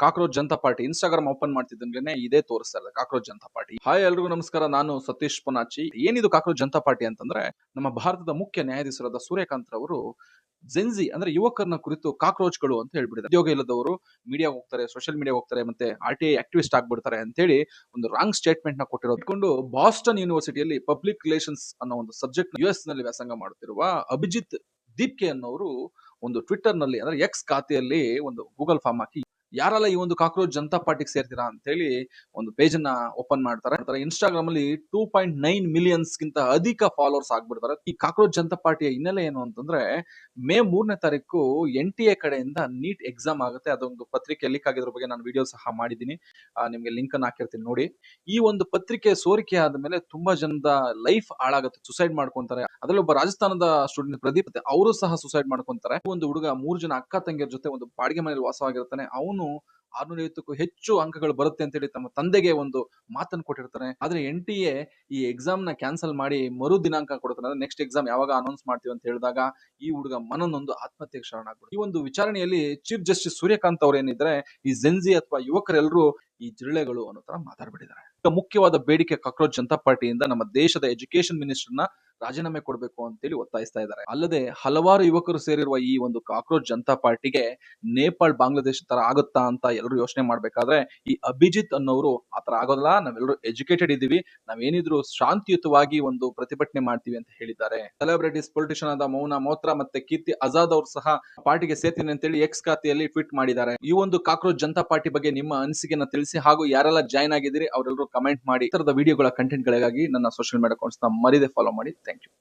Cockroach Janata party Instagram open ಮಾಡ್ತಿದ್ದಂಗ್ಲೇನೆ ಇದೇ ತೋರಿಸ್ತಾ ಇರೋದು ಕಾಕ್ರೋಚ್ ಜನತಾ ಪಾರ್ಟಿ. ಹಾಯ್ ಎಲ್ರಿಗೂ ನಮಸ್ಕಾರ, ನಾನು ಸತೀಶ್ ಪೊನಾಚಿ. ಏನಿದು ಕಾಕ್ರೋಚ್ ಜನತಾ ಪಾರ್ಟಿ ಅಂತಂದ್ರೆ, ನಮ್ಮ ಭಾರತದ ಮುಖ್ಯ ನ್ಯಾಯಾಧೀಶರಾದ ಸೂರ್ಯಕಾಂತ್ ರವರು ಜೆನ್ಜಿ ಅಂದ್ರೆ ಯುವಕರನ್ನ ಕುರಿತು ಕಾಕ್ರೋಚ್ಗಳು ಅಂತ ಹೇಳ್ಬಿಟ್ಟಿದ್ದಾರೆ. ಉದ್ಯೋಗ ಇಲ್ಲದವರು ಮೀಡಿಯಾ ಹೋಗ್ತಾರೆ, ಸೋಷಿಯಲ್ ಮೀಡಿಯಾ ಹೋಗ್ತಾರೆ, ಮತ್ತೆ RTI ಆಕ್ಟಿವಿಸ್ಟ್ ಆಗ್ಬಿಡ್ತಾರೆ ಅಂತ ಹೇಳಿ ಒಂದು ರಾಂಗ್ ಸ್ಟೇಟ್ಮೆಂಟ್ ನ ಕೊಟ್ಟಿರೋದು. ಬಾಸ್ಟನ್ ಯೂನಿವರ್ಸಿಟಿಯಲ್ಲಿ ಪಬ್ಲಿಕ್ ರಿಲೇಷನ್ಸ್ ಅನ್ನೋ ಒಂದು ಸಬ್ಜೆಕ್ಟ್ US ನಲ್ಲಿ ವ್ಯಾಸಂಗ ಮಾಡುತ್ತಿರುವ ಅಭಿಜಿತ್ ದೀಪ್ಕೆ ಅನ್ನೋರು ಒಂದು ಟ್ವಿಟರ್ ನಲ್ಲಿ ಅಂದ್ರೆ ಎಕ್ಸ್ ಖಾತೆಯಲ್ಲಿ ಒಂದು ಗೂಗಲ್ ಫಾರ್ಮ್ ಹಾಕಿ, ಯಾರೆಲ್ಲ ಈ ಒಂದು ಕಾಕ್ರೋಚ್ ಜನತಾ ಪಾರ್ಟಿಗೆ ಸೇರ್ತೀರಾ ಅಂತ ಹೇಳಿ ಒಂದು ಪೇಜ್ ಅನ್ನ ಓಪನ್ ಮಾಡ್ತಾರೆ. ಇನ್ಸ್ಟಾಗ್ರಾಮ್ ಅಲ್ಲಿ 2.9 ಮಿಲಿಯನ್ಸ್ ಗಿಂತ ಅಧಿಕ ಫಾಲೋವರ್ಸ್ ಆಗ್ಬಿಡ್ತಾರೆ. ಈ ಕಾಕ್ರೋಚ್ ಜನತಾ ಪಾರ್ಟಿಯ ಹಿನ್ನೆಲೆ ಏನು ಅಂತಂದ್ರೆ, ಮೇ 3ನೇ ತಾರೀಕು NTA ಕಡೆಯಿಂದ ನೀಟ್ ಎಕ್ಸಾಮ್ ಆಗುತ್ತೆ. ಅದೊಂದು ಪತ್ರಿಕೆ ಲೀಕ್ ಆಗಿದ್ರ ಬಗ್ಗೆ ನಾನು ವಿಡಿಯೋ ಸಹ ಮಾಡಿದ್ದೀನಿ, ನಿಮ್ಗೆ ಲಿಂಕ್ ಅನ್ನು ಹಾಕಿರ್ತೀನಿ ನೋಡಿ. ಈ ಒಂದು ಪತ್ರಿಕೆ ಸೋರಿಕೆ ಆದ್ಮೇಲೆ ತುಂಬಾ ಜನದ ಲೈಫ್ ಹಾಳಾಗುತ್ತೆ, ಸುಸೈಡ್ ಮಾಡ್ಕೊಂತಾರೆ. ಅದ್ರಲ್ಲಿ ಒಬ್ಬ ರಾಜಸ್ಥಾನದ ಸ್ಟೂಡೆಂಟ್ ಪ್ರದೀಪ್ ಅವರು ಸಹ ಸುಸೈಡ್ ಮಾಡ್ಕೊಂತಾರೆ. ಒಂದು ಹುಡುಗ 3 ಜನ ಅಕ್ಕ ತಂಗಿಯರ ಜೊತೆ ಒಂದು ಬಾಡಿಗೆ ಮನೆಯಲ್ಲಿ ವಾಸವಾಗಿರ್ತಾನೆ. ಅವನು 650ಕ್ಕೂ ಹೆಚ್ಚು ಅಂಕಗಳು ಬರುತ್ತೆ ಅಂತ ಹೇಳಿ ತಮ್ಮ ತಂದೆಗೆ ಒಂದು ಮಾತನ್ನು ಕೊಟ್ಟಿರ್ತಾನೆ. ಆದ್ರೆ NTA ಈ ಎಕ್ಸಾಮ್ ನ ಕ್ಯಾನ್ಸಲ್ ಮಾಡಿ ಮರು ದಿನಾಂಕ ಕೊಡ್ತಾನೆ. ಅಂದ್ರೆ ನೆಕ್ಸ್ಟ್ ಎಕ್ಸಾಮ್ ಯಾವಾಗ ಅನೌನ್ಸ್ ಮಾಡ್ತೀವಿ ಅಂತ ಹೇಳಿದಾಗ ಈ ಹುಡುಗ ಮನನೊಂದು ಆತ್ಮಹತ್ಯೆಗೆ ಶರಣಾಗ್ಬಿಡ್ತಾನೆ. ಈ ಒಂದು ವಿಚಾರಣೆಯಲ್ಲಿ ಚೀಫ್ ಜಸ್ಟಿಸ್ ಸೂರ್ಯಕಾಂತ್ ಅವ್ರು ಏನಿದ್ರೆ, ಈ ಜೆನ್ಜಿ ಅಥವಾ ಯುವಕರೆಲ್ಲರೂ ಈ ಜಿರಳೆಗಳು ಅನ್ನೋ ತರ ಮಾತಾಡ್ಬಿಟ್ಟಿದ್ದಾರೆ. ಮುಖ್ಯವಾದ ಬೇಡಿಕೆ ಕಾಕ್ರೋಚ್ ಜನತಾ ಪಾರ್ಟಿಯಿಂದ ನಮ್ಮ ದೇಶದ ಎಜುಕೇಶನ್ ಮಿನಿಸ್ಟರ್ನ ರಾಜೀನಾಮೆ ಕೊಡಬೇಕು ಅಂತೇಳಿ ಒತ್ತಾಯಿಸ್ತಾ ಇದ್ದಾರೆ. ಅಲ್ಲದೆ ಹಲವಾರು ಯುವಕರು ಸೇರಿರುವ ಈ ಒಂದು ಕಾಕ್ರೋಚ್ ಜನತಾ ಪಾರ್ಟಿಗೆ ನೇಪಾಳ್ ಬಾಂಗ್ಲಾದೇಶ ತರ ಆಗುತ್ತಾ ಅಂತ ಎಲ್ಲರೂ ಯೋಚನೆ ಮಾಡ್ಬೇಕಾದ್ರೆ, ಈ ಅಭಿಜಿತ್ ಅನ್ನೋರು ಆತರ ಆಗೋದಿಲ್ಲ, ನಾವೆಲ್ಲರೂ ಎಜುಕೇಟೆಡ್ ಇದೀವಿ, ನಾವೇನಿದ್ರು ಶಾಂತಿಯುತವಾಗಿ ಒಂದು ಪ್ರತಿಭಟನೆ ಮಾಡ್ತೀವಿ ಅಂತ ಹೇಳಿದ್ದಾರೆ. ಸೆಲೆಬ್ರಿಟೀಸ್ ಪೊಲಿಟಿಷಿಯನ್ ಆದ ಮೌನ ಮೋತ್ರಾ ಮತ್ತೆ ಕೀರ್ತಿ ಆಜಾದ್ ಅವರು ಸಹ ಪಾರ್ಟಿಗೆ ಸೇರ್ತೀನಿ ಅಂತೇಳಿ ಎಕ್ಸ್ ಖಾತೆಯಲ್ಲಿ ಟ್ವೀಟ್ ಮಾಡಿದ್ದಾರೆ. ಈ ಒಂದು ಕಾಕ್ರೋಚ್ ಜನತಾ ಪಾರ್ಟಿ ಬಗ್ಗೆ ನಿಮ್ಮ ಅನಿಸಿಕೆನ ತಿಳಿಸಿ, ಹಾಗೂ ಯಾರೆಲ್ಲ ಜಾಯ್ನ್ ಆಗಿದ್ದೀರಿ ಅವರೆಲ್ಲರೂ ಕಮೆಂಟ್ ಮಾಡಿ. ಈ ತರದ ವಿಡಿಯೋಗಳ ಕಂಟೆಂಟ್ ಗಳಿಗಾಗಿ ನನ್ನ ಸೋಷಿಯಲ್ ಮೀಡಿಯಾ ಅಕೌಂಟ್ಸ್ ನ ಮರಿದೆ ಫಾಲೋ ಮಾಡಿ. Thank you.